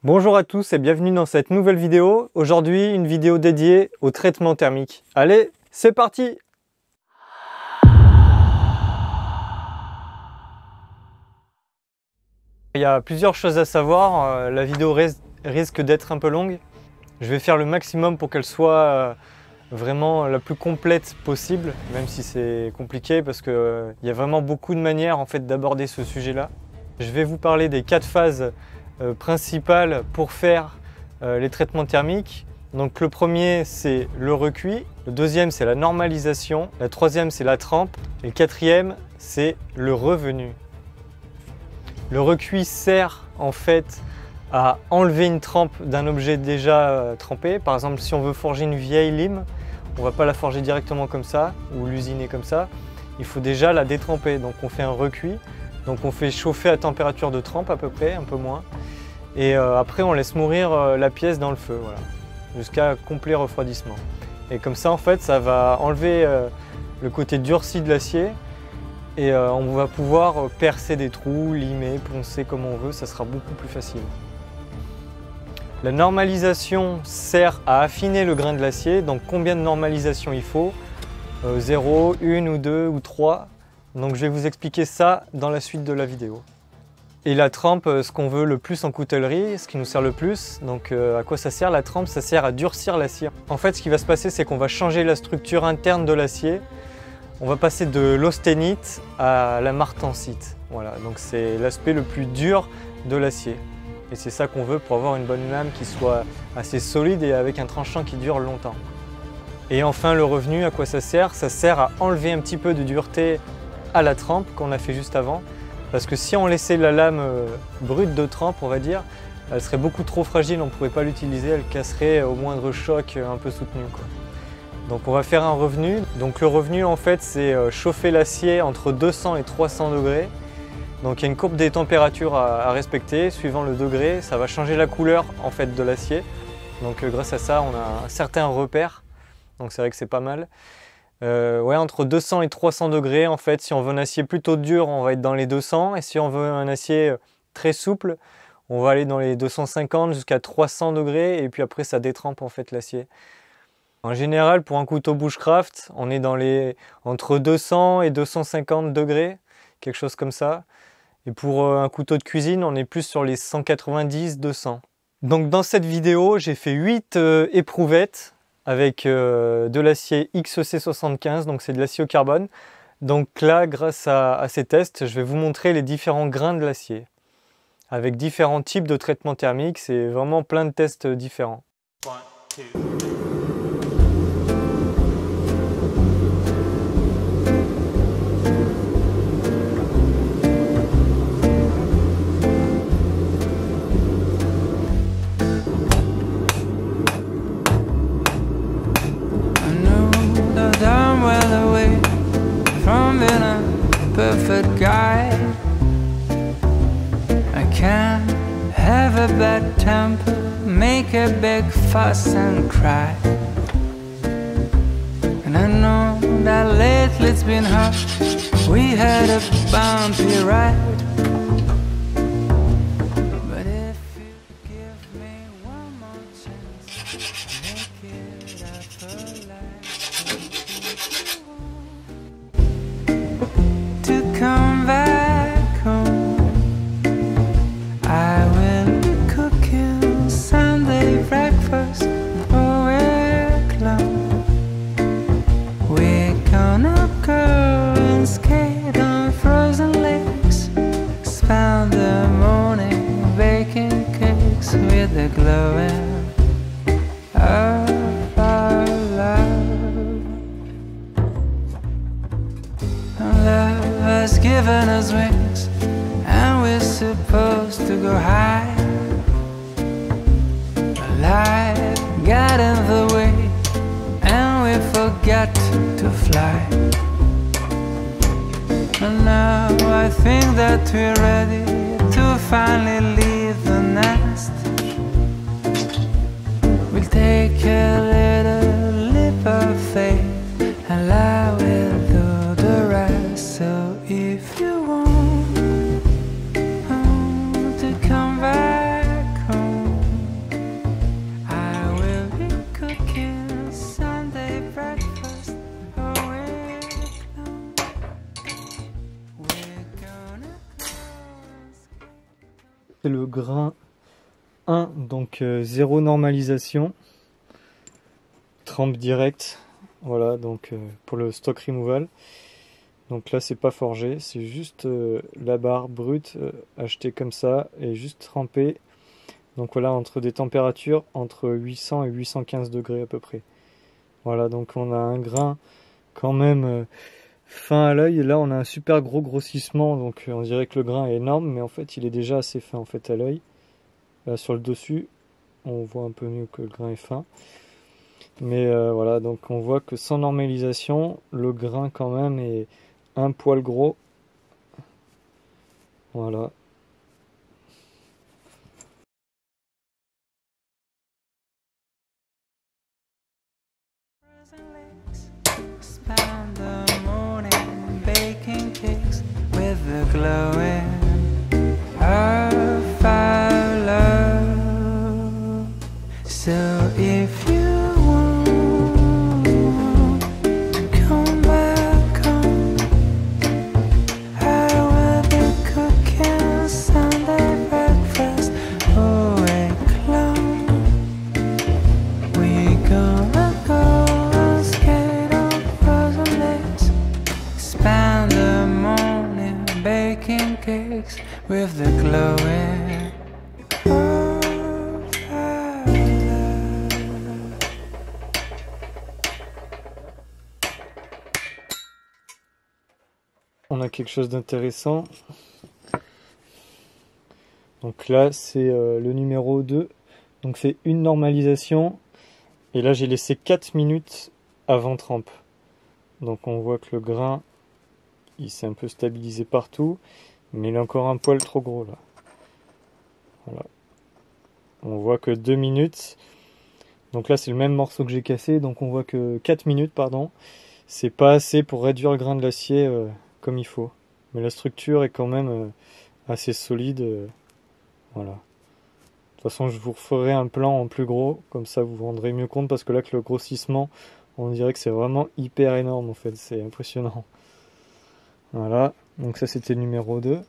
Bonjour à tous et bienvenue dans cette nouvelle vidéo. Aujourd'hui, une vidéo dédiée au traitement thermique. Allez, c'est parti! Il y a plusieurs choses à savoir. La vidéo risque d'être un peu longue. Je vais faire le maximum pour qu'elle soit vraiment la plus complète possible, même si c'est compliqué parce qu'il y a vraiment beaucoup de manières en fait d'aborder ce sujet-là. Je vais vous parler des 4 phases principales pour faire les traitements thermiques. Donc le premier c'est le recuit, le deuxième c'est la normalisation, la troisième c'est la trempe et le quatrième c'est le revenu. Le recuit sert en fait à enlever une trempe d'un objet déjà trempé. Par exemple, si on veut forger une vieille lime, on ne va pas la forger directement comme ça ou l'usiner comme ça. Il faut déjà la détremper. Donc on fait un recuit. Donc on fait chauffer à température de trempe à peu près, un peu moins. Et après on laisse mourir la pièce dans le feu, voilà, jusqu'à complet refroidissement. Et comme ça en fait ça va enlever le côté durci de l'acier. Et on va pouvoir percer des trous, limer, poncer comme on veut, ça sera beaucoup plus facile. La normalisation sert à affiner le grain de l'acier. Donc combien de normalisation il faut? 0, 1 ou 2 ou 3. Donc je vais vous expliquer ça dans la suite de la vidéo. Et la trempe, ce qu'on veut le plus en coutellerie, ce qui nous sert le plus. Donc à quoi ça sert la trempe? Ça sert à durcir l'acier. En fait ce qui va se passer c'est qu'on va changer la structure interne de l'acier. On va passer de l'austénite à la martensite. Voilà, donc c'est l'aspect le plus dur de l'acier. Et c'est ça qu'on veut pour avoir une bonne lame qui soit assez solide et avec un tranchant qui dure longtemps. Et enfin le revenu, à quoi ça sert? Ça sert à enlever un petit peu de dureté à la trempe qu'on a fait juste avant. Parce que si on laissait la lame brute de trempe, on va dire, elle serait beaucoup trop fragile, on ne pourrait pas l'utiliser, elle casserait au moindre choc un peu soutenu, quoi. Donc on va faire un revenu. Donc le revenu en fait c'est chauffer l'acier entre 200 et 300 degrés. Donc il y a une courbe des températures à respecter suivant le degré. Ça va changer la couleur en fait de l'acier. Donc grâce à ça on a un certain repère. Donc c'est vrai que c'est pas mal. Ouais, entre 200 et 300 degrés en fait. Si on veut un acier plutôt dur on va être dans les 200. Et si on veut un acier très souple on va aller dans les 250 jusqu'à 300 degrés. Et puis après ça détrempe en fait l'acier. En général, pour un couteau bushcraft, on est dans les entre 200 et 250 degrés, quelque chose comme ça. Et pour un couteau de cuisine, on est plus sur les 190-200. Donc dans cette vidéo, j'ai fait 8 éprouvettes avec de l'acier XEC75, donc c'est de l'acier au carbone. Donc là, grâce à ces tests, je vais vous montrer les différents grains de l'acier, avec différents types de traitements thermiques. C'est vraiment plein de tests différents. 1, 2. Perfect guy. I can't have a bad temper, make a big fuss and cry. And I know that lately it's been hard. We had a bumpy ride. But if you give me one more chance, make it up for life. Come back home, I will cook you Sunday breakfast for we're alone. We're gonna go and skate on frozen lakes, spend the morning baking cakes with the glowing of our love. Love has given us wings, and we're supposed to go high. Life got in the way, and we forgot to fly. And now I think that we're ready to finally leave the nest. We'll take a little leap of faith, and I will do the rest. So if you want to come back home, le grain 1, donc 0 normalisation, trempe direct, voilà, donc pour le stock removal. Donc là c'est pas forgé, c'est juste la barre brute achetée comme ça et juste trempée. Donc voilà, entre des températures entre 800 et 815 degrés à peu près. Voilà, donc on a un grain quand même fin à l'œil. Et là on a un super gros grossissement, donc on dirait que le grain est énorme, mais en fait il est déjà assez fin en fait à l'œil. Là sur le dessus, on voit un peu mieux que le grain est fin. Mais voilà, donc on voit que sans normalisation, le grain quand même est un poil gros. Voilà. Spend the morning baking cakes with the glowing of our love. So if you want to come back home, I will be cooking Sunday breakfast. Oh, wait, clown, we gonna go and skate on frozen lakes. Spend the morning baking cakes with the glowing of our love. On a quelque chose d'intéressant. Donc là c'est le numéro 2. Donc c'est une normalisation. Et là j'ai laissé 4 minutes avant trempe. Donc on voit que le grain il s'est un peu stabilisé partout. Mais il est encore un poil trop gros là. Voilà. On voit que 2 minutes. Donc là c'est le même morceau que j'ai cassé. Donc on voit que 4 minutes, pardon. C'est pas assez pour réduire le grain de l'acier comme il faut. Mais la structure est quand même assez solide. Voilà. De toute façon je vous referai un plan en plus gros. Comme ça vous vous rendrez mieux compte. Parce que là que le grossissement, on dirait que c'est vraiment hyper énorme en fait. C'est impressionnant. Voilà. Donc ça c'était le numéro 2.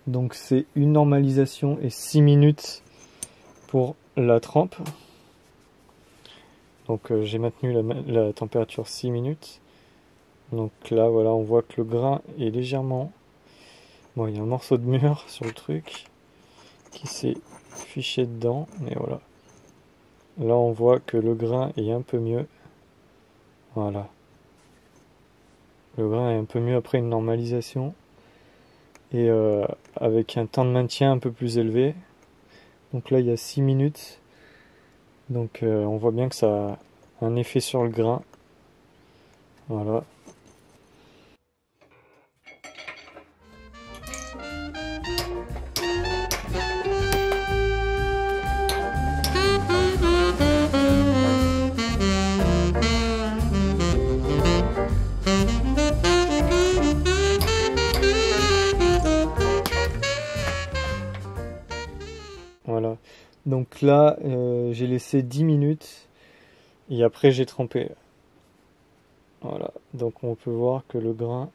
Donc c'est une normalisation et 6 minutes pour la trempe. Donc j'ai maintenu la température 6 minutes. Donc là voilà, on voit que le grain est légèrement... Bon, il y a un morceau de mur sur le truc qui s'est fiché dedans, mais voilà. Là on voit que le grain est un peu mieux. Voilà. Le grain est un peu mieux après une normalisation. Et avec un temps de maintien un peu plus élevé. Donc là il y a 6 minutes. Donc on voit bien que ça a un effet sur le grain. Voilà. Voilà. Donc là, j'ai laissé 10 minutes et après j'ai trempé. Voilà. Donc on peut voir que le grain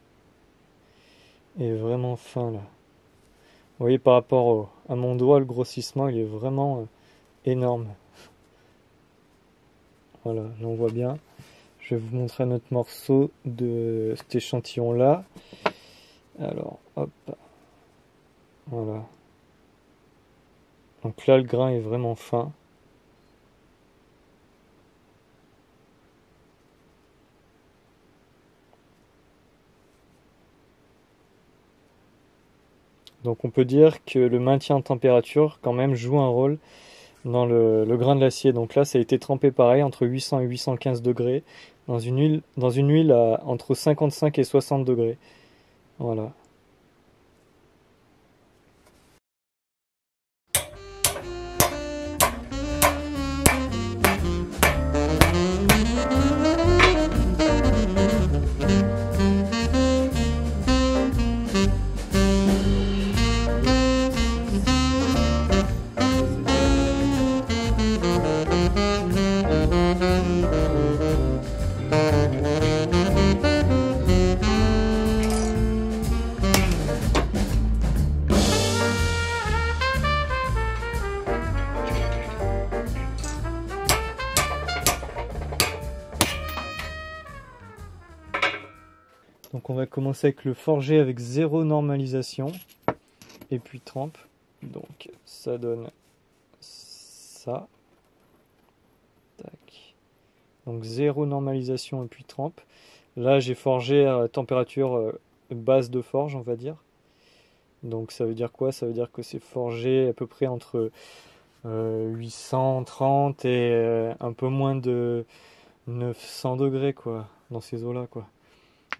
est vraiment fin là. Vous voyez par rapport à mon doigt, le grossissement il est vraiment énorme. Voilà, là on voit bien. Je vais vous montrer un autre morceau de cet échantillon là. Alors, hop. Voilà. Donc là, le grain est vraiment fin. Donc on peut dire que le maintien en température quand même joue un rôle dans le grain de l'acier. Donc là, ça a été trempé pareil, entre 800 et 815 degrés, dans une huile entre 55 et 60 degrés. Voilà. Donc on va commencer avec le forgé avec 0 normalisation et puis trempe. Donc ça donne ça. Tac. Donc 0 normalisation et puis trempe. Là j'ai forgé à température basse de forge, on va dire. Donc ça veut dire quoi? Ça veut dire que c'est forgé à peu près entre 830 et un peu moins de 900 degrés quoi, dans ces eaux-là quoi.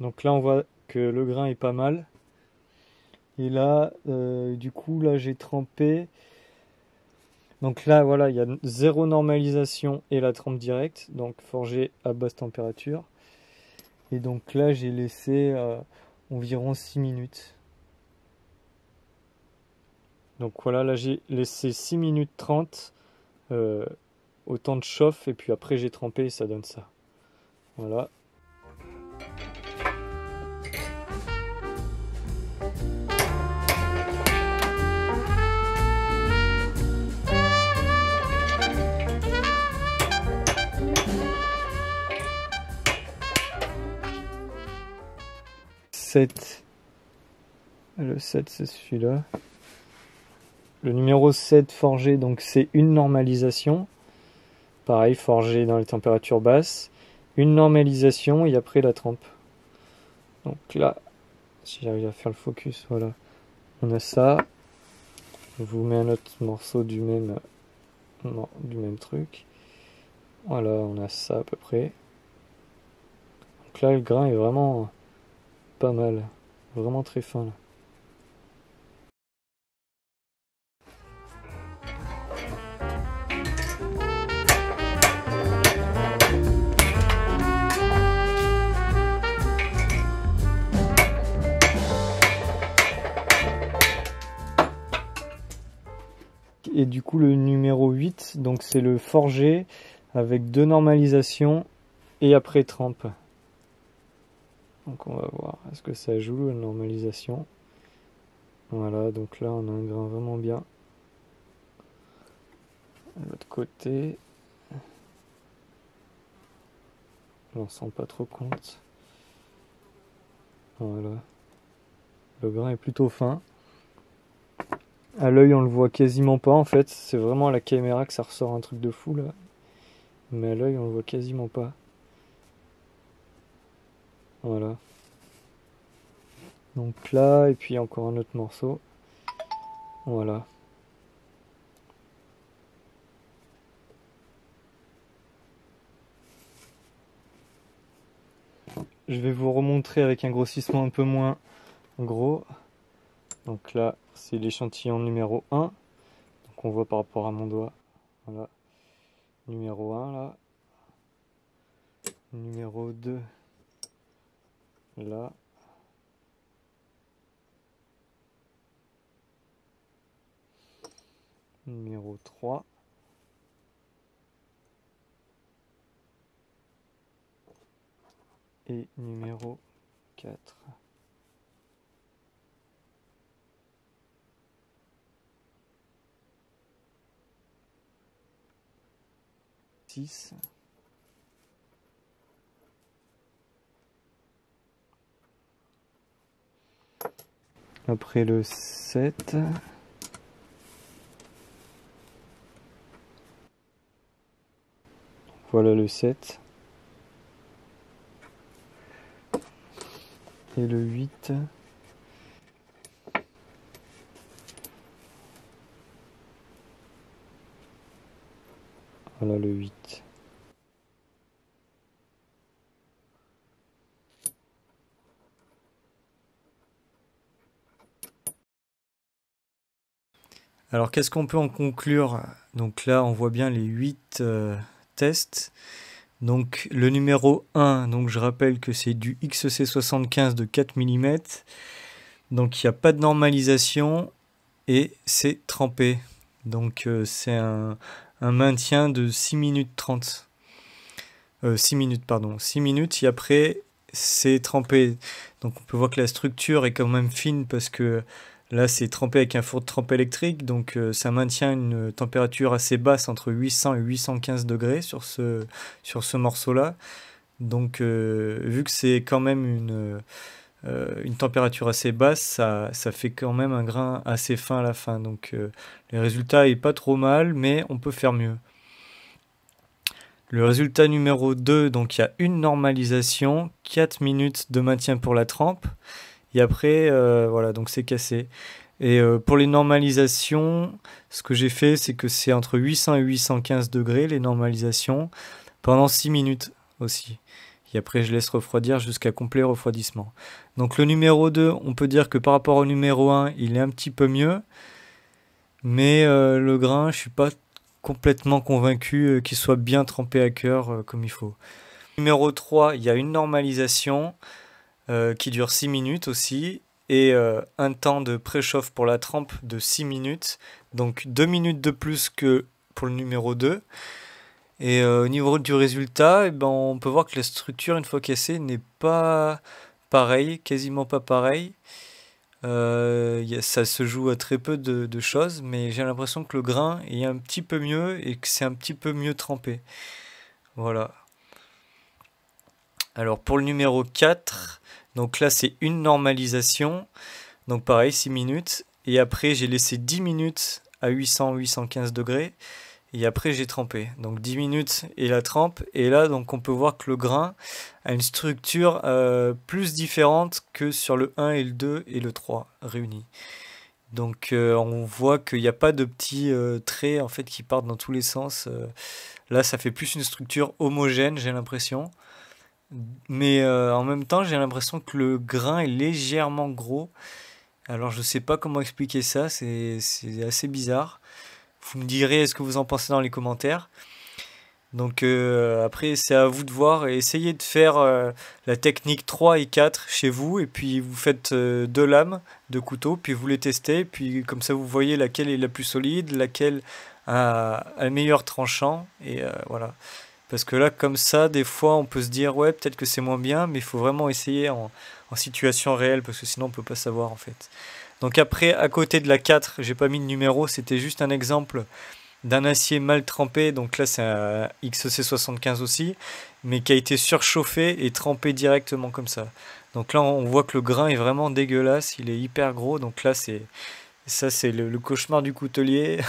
Donc là on voit que le grain est pas mal. Et là, du coup, là j'ai trempé. Donc là, voilà, il y a 0 normalisation et la trempe directe, donc forgé à basse température. Et donc là, j'ai laissé environ 6 minutes. Donc voilà, là j'ai laissé 6 minutes 30 au temps de chauffe, et puis après j'ai trempé et ça donne ça. Voilà. Le 7 c'est celui-là. Le numéro 7 forgé, donc c'est une normalisation. Pareil, forgé dans les températures basses. Une normalisation et après la trempe. Donc là, si j'arrive à faire le focus, voilà. On a ça. Je vous mets un autre morceau du même truc. Voilà, on a ça à peu près. Donc là, le grain est vraiment pas mal. Vraiment très fin là. Et du coup le numéro 8, donc c'est le forgé avec 2 normalisations et après trempe. Donc on va voir, est-ce que ça joue la normalisation? Voilà, donc là on a un grain vraiment bien. De l'autre côté, on s'en rend pas trop compte. Voilà, le grain est plutôt fin. À l'œil on le voit quasiment pas en fait, c'est vraiment à la caméra que ça ressort un truc de fou là. Mais à l'œil on le voit quasiment pas. Voilà. Donc là, et puis encore un autre morceau. Voilà. Je vais vous remontrer avec un grossissement un peu moins gros. Donc là, c'est l'échantillon numéro 1. Donc on voit par rapport à mon doigt. Voilà. Numéro 1 là. Numéro 2 là. Numéro 3. Et numéro 4. 6. Après le 7. Voilà le 7. Et le 8. Voilà le 8. Alors qu'est-ce qu'on peut en conclure? Donc là on voit bien les 8 tests. Donc le numéro 1, donc je rappelle que c'est du XC75 de 4 mm. Donc il n'y a pas de normalisation et c'est trempé. Donc c'est un maintien de 6 minutes 30. 6 minutes, pardon. 6 minutes et après c'est trempé. Donc on peut voir que la structure est quand même fine parce que là c'est trempé avec un four de trempe électrique. Donc ça maintient une température assez basse entre 800 et 815 degrés sur ce morceau-là. Donc vu que c'est quand même une température assez basse, ça fait quand même un grain assez fin à la fin. Donc le résultat est pas trop mal, mais on peut faire mieux. Le résultat numéro 2, donc il y a une normalisation, 4 minutes de maintien pour la trempe, et après, voilà, donc c'est cassé. Et pour les normalisations, ce que j'ai fait, c'est que c'est entre 800 et 815 degrés, les normalisations, pendant 6 minutes aussi. Et après, je laisse refroidir jusqu'à complet refroidissement. Donc le numéro 2, on peut dire que par rapport au numéro 1, il est un petit peu mieux, mais le grain, je suis pas complètement convaincu qu'il soit bien trempé à cœur comme il faut. Numéro 3, il y a une normalisation qui dure 6 minutes aussi et un temps de préchauffe pour la trempe de 6 minutes, donc 2 minutes de plus que pour le numéro 2. Et au niveau du résultat, ben, on peut voir que la structure, une fois cassée, n'est pas pareille, quasiment pas pareille. Ça se joue à très peu de choses, mais j'ai l'impression que le grain est un petit peu mieux et que c'est un petit peu mieux trempé. Voilà. Alors pour le numéro 4, donc là c'est une normalisation, donc pareil 6 minutes, et après j'ai laissé 10 minutes à 800-815 degrés, et après j'ai trempé. Donc 10 minutes et la trempe, et là donc on peut voir que le grain a une structure plus différente que sur le 1 et le 2 et le 3 réunis. Donc on voit qu'il n'y a pas de petits traits en fait qui partent dans tous les sens. Là ça fait plus une structure homogène, j'ai l'impression. Mais en même temps j'ai l'impression que le grain est légèrement gros. Alors je sais pas comment expliquer ça, c'est assez bizarre. Vous me direz ce que vous en pensez dans les commentaires. Donc après c'est à vous de voir et essayez de faire la technique 3 et 4 chez vous et puis vous faites 2 lames de couteau puis vous les testez puis comme ça vous voyez laquelle est la plus solide, laquelle a le meilleur tranchant et voilà. Parce que là comme ça des fois on peut se dire ouais peut-être que c'est moins bien mais il faut vraiment essayer en situation réelle parce que sinon on peut pas savoir en fait. Donc après à côté de la 4 j'ai pas mis de numéro, c'était juste un exemple d'un acier mal trempé, donc là c'est un XC75 aussi, mais qui a été surchauffé et trempé directement comme ça. Donc là on voit que le grain est vraiment dégueulasse, il est hyper gros, donc là c'est le cauchemar du coutelier.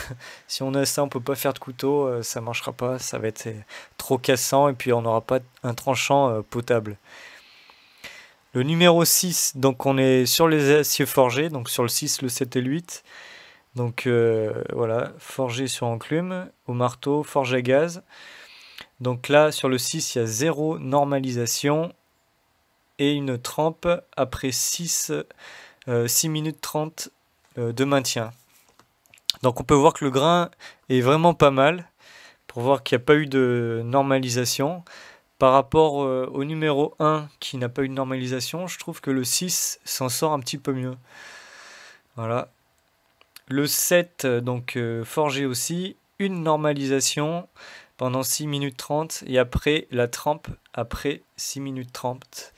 Si on a ça on peut pas faire de couteau, ça marchera pas, ça va être trop cassant et puis on n'aura pas un tranchant potable. Le numéro 6, donc on est sur les aciers forgés, donc sur le 6, le 7 et le 8. Donc voilà, forgé sur enclume, au marteau, forge à gaz. Donc là, sur le 6, il y a 0 normalisation et une trempe après 6 minutes 30 de maintien. Donc on peut voir que le grain est vraiment pas mal, pour voir qu'il n'y a pas eu de normalisation. Par rapport au numéro 1 qui n'a pas eu de normalisation, je trouve que le 6 s'en sort un petit peu mieux. Voilà. Le 7, donc forgé aussi, une normalisation pendant 6 minutes 30 et après la trempe après 6 minutes 30.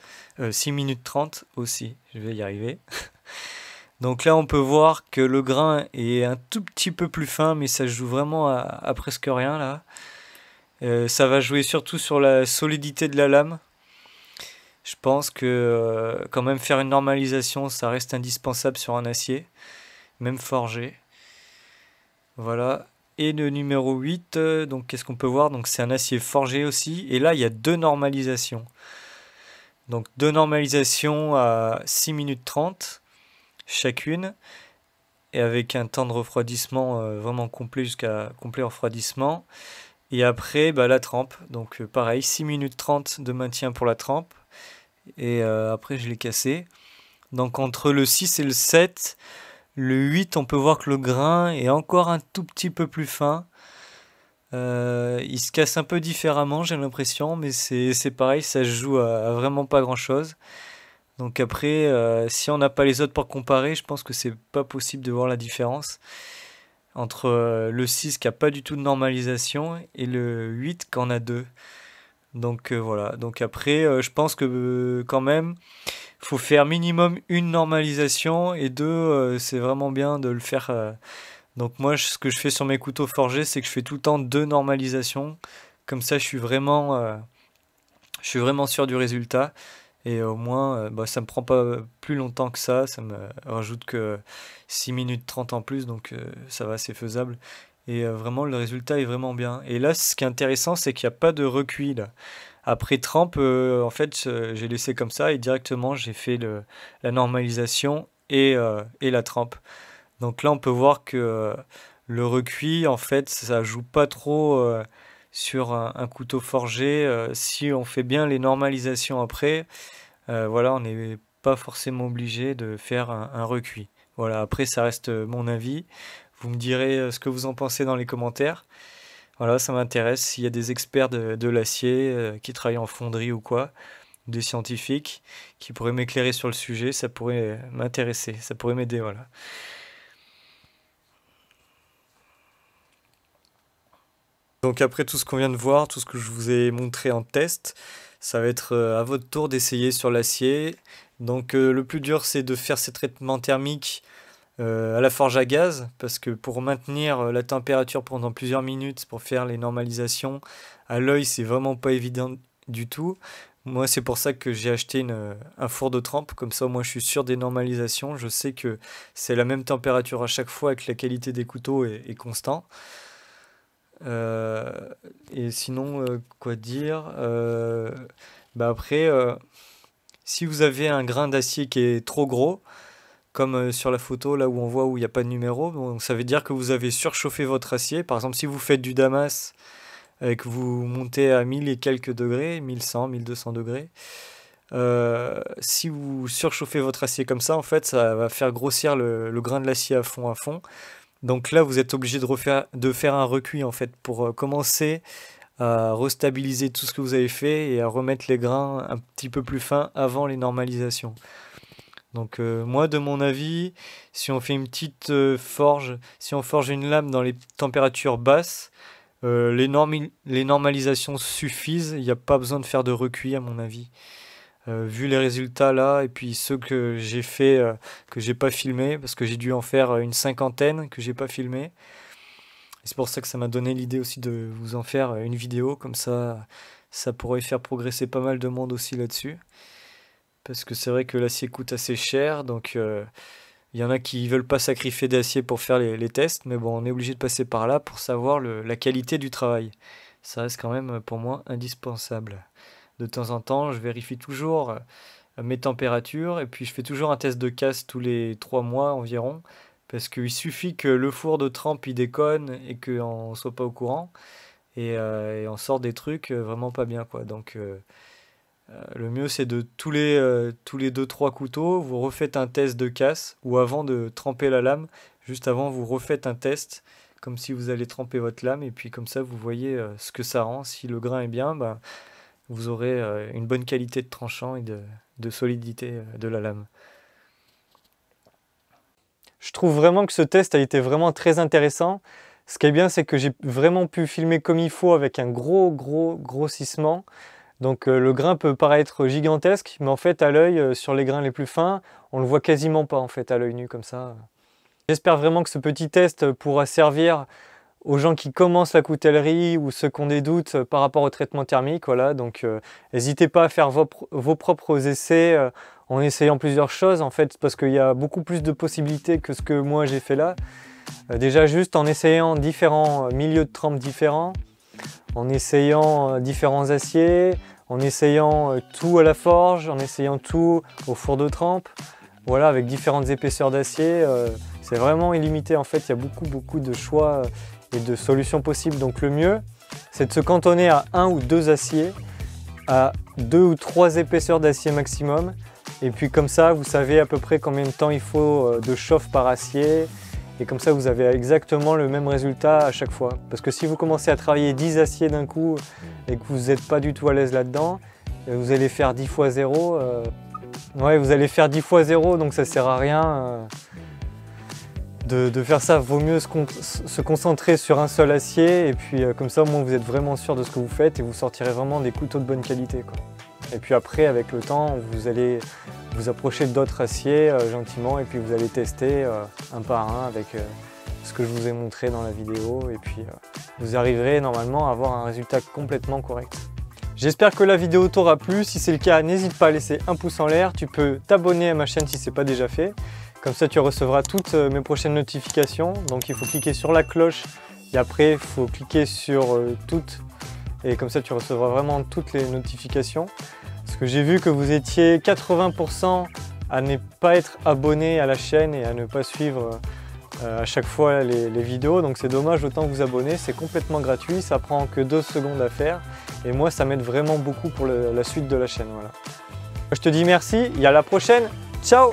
6 minutes 30 aussi, je vais y arriver. Donc là on peut voir que le grain est un tout petit peu plus fin mais ça joue vraiment à presque rien là. Ça va jouer surtout sur la solidité de la lame. Je pense que quand même faire une normalisation ça reste indispensable sur un acier. Même forgé. Voilà. Et le numéro 8, donc qu'est-ce qu'on peut voir? Donc c'est un acier forgé aussi. Et là, il y a 2 normalisations. Donc 2 normalisations à 6 minutes 30 chacune. Et avec un temps de refroidissement vraiment complet jusqu'à complet refroidissement. Et après, la trempe. Donc pareil, 6 minutes 30 de maintien pour la trempe. Et après, je l'ai cassé. Donc entre le 6 et le 7, le 8, on peut voir que le grain est encore un tout petit peu plus fin. Il se casse un peu différemment, j'ai l'impression, mais c'est pareil, ça se joue à vraiment pas grand-chose. Donc après, si on n'a pas les autres pour comparer, je pense que c'est pas possible de voir la différence entre le 6 qui a pas du tout de normalisation et le 8 qui en a deux. Donc voilà. Donc après, je pense que quand même, faut faire minimum une normalisation et deux, c'est vraiment bien de le faire. Donc moi, ce que je fais sur mes couteaux forgés, c'est que je fais tout le temps deux normalisations. Comme ça, je suis vraiment sûr du résultat. Et au moins, ça me prend pas plus longtemps que ça me rajoute que 6 minutes 30 en plus, donc ça va, c'est faisable. Et vraiment, le résultat est vraiment bien. Et là, ce qui est intéressant, c'est qu'il n'y a pas de recuit là. Après trempe, en fait, j'ai laissé comme ça et directement, j'ai fait la normalisation et la trempe. Donc là, on peut voir que le recuit, en fait, ça joue pas trop sur un couteau forgé. Si on fait bien les normalisations après, voilà, on n'est pas forcément obligé de faire un recuit. Voilà, après, ça reste mon avis. Vous me direz ce que vous en pensez dans les commentaires. Voilà, ça m'intéresse. S'il y a des experts de l'acier qui travaillent en fonderie ou quoi, des scientifiques qui pourraient m'éclairer sur le sujet, ça pourrait m'intéresser, ça pourrait m'aider, voilà. Donc après tout ce qu'on vient de voir, tout ce que je vous ai montré en test, ça va être à votre tour d'essayer sur l'acier. Donc le plus dur, c'est de faire ces traitements thermiques à la forge à gaz, parce que pour maintenir la température pendant plusieurs minutes, pour faire les normalisations, à l'œil, c'est vraiment pas évident du tout. Moi, c'est pour ça que j'ai acheté un four de trempe, comme ça, moi, je suis sûr des normalisations. Je sais que c'est la même température à chaque fois et que la qualité des couteaux est constant. Euh, et sinon, quoi dire après, si vous avez un grain d'acier qui est trop gros, comme sur la photo là où on voit où il n'y a pas de numéro, donc ça veut dire que vous avez surchauffé votre acier. Par exemple, si vous faites du damas et que vous montez à 1000 et quelques degrés, 1100, 1200 degrés, si vous surchauffez votre acier comme ça, en fait, ça va faire grossir le grain de l'acier à fond. Donc là, vous êtes obligé de faire un recuit en fait pour commencer à restabiliser tout ce que vous avez fait et à remettre les grains un petit peu plus fins avant les normalisations. Donc moi, de mon avis, si on fait une petite forge, si on forge une lame dans les températures basses, les normalisations suffisent. Il n'y a pas besoin de faire de recuit à mon avis. Vu les résultats là, et puis ceux que j'ai fait, que j'ai pas filmé, parce que j'ai dû en faire une cinquantaine que j'ai pas filmé. Et c'est pour ça que ça m'a donné l'idée aussi de vous en faire une vidéo, comme ça pourrait faire progresser pas mal de monde aussi là-dessus. Parce que c'est vrai que l'acier coûte assez cher, donc il y en a qui veulent pas sacrifier d'acier pour faire les tests, mais bon, on est obligé de passer par là pour savoir la qualité du travail. Ça reste quand même pour moi indispensable. De temps en temps, je vérifie toujours mes températures et puis je fais toujours un test de casse tous les 3 mois environ, parce qu'il suffit que le four de trempe il déconne et qu'on soit pas au courant et on sort des trucs vraiment pas bien quoi. Donc le mieux c'est de tous les 2-3 couteaux, vous refaites un test de casse, ou avant de tremper la lame, juste avant vous refaites un test comme si vous allez tremper votre lame, et puis comme ça vous voyez ce que ça rend. Si le grain est bien, vous aurez une bonne qualité de tranchant et de solidité de la lame. Je trouve vraiment que ce test a été vraiment très intéressant. Ce qui est bien, c'est que j'ai vraiment pu filmer comme il faut avec un gros grossissement. Donc le grain peut paraître gigantesque, mais en fait à l'œil, sur les grains les plus fins, on le voit quasiment pas en fait à l'œil nu comme ça. J'espère vraiment que ce petit test pourra servir aux gens qui commencent la coutellerie ou ceux qui ont des doutes par rapport au traitement thermique. Voilà, donc n'hésitez pas à faire vos propres essais en essayant plusieurs choses en fait, parce qu'il y a beaucoup plus de possibilités que ce que moi j'ai fait là. Déjà juste en essayant différents milieux de trempe différents, en essayant différents aciers, en essayant tout à la forge, en essayant tout au four de trempe, voilà, avec différentes épaisseurs d'acier. C'est vraiment illimité en fait, il y a beaucoup de choix et de solutions possibles. Donc le mieux, c'est de se cantonner à 1 ou 2 aciers, à 2 ou 3 épaisseurs d'acier maximum. Et puis comme ça, vous savez à peu près combien de temps il faut de chauffe par acier. Et comme ça, vous avez exactement le même résultat à chaque fois. Parce que si vous commencez à travailler 10 aciers d'un coup et que vous n'êtes pas du tout à l'aise là-dedans, vous allez faire 10 fois 0. Ouais, vous allez faire 10 fois 0, donc ça ne sert à rien de faire ça. Vaut mieux se concentrer sur un seul acier. Et puis comme ça, au moins, vous êtes vraiment sûr de ce que vous faites et vous sortirez vraiment des couteaux de bonne qualité, quoi. Et puis après, avec le temps, vous allez vous approcher d'autres aciers gentiment et puis vous allez tester un par un avec ce que je vous ai montré dans la vidéo. Et puis vous arriverez normalement à avoir un résultat complètement correct. J'espère que la vidéo t'aura plu. Si c'est le cas, n'hésite pas à laisser un pouce en l'air. Tu peux t'abonner à ma chaîne si ce n'est pas déjà fait. Comme ça, tu recevras toutes mes prochaines notifications. Donc il faut cliquer sur la cloche et après, il faut cliquer sur toutes. Et comme ça, tu recevras vraiment toutes les notifications. Parce que j'ai vu que vous étiez 80% à ne pas être abonné à la chaîne et à ne pas suivre à chaque fois les vidéos. Donc c'est dommage, autant vous abonner, c'est complètement gratuit, ça prend que 2 secondes à faire. Et moi, ça m'aide vraiment beaucoup pour la suite de la chaîne. Voilà. Je te dis merci et à la prochaine. Ciao!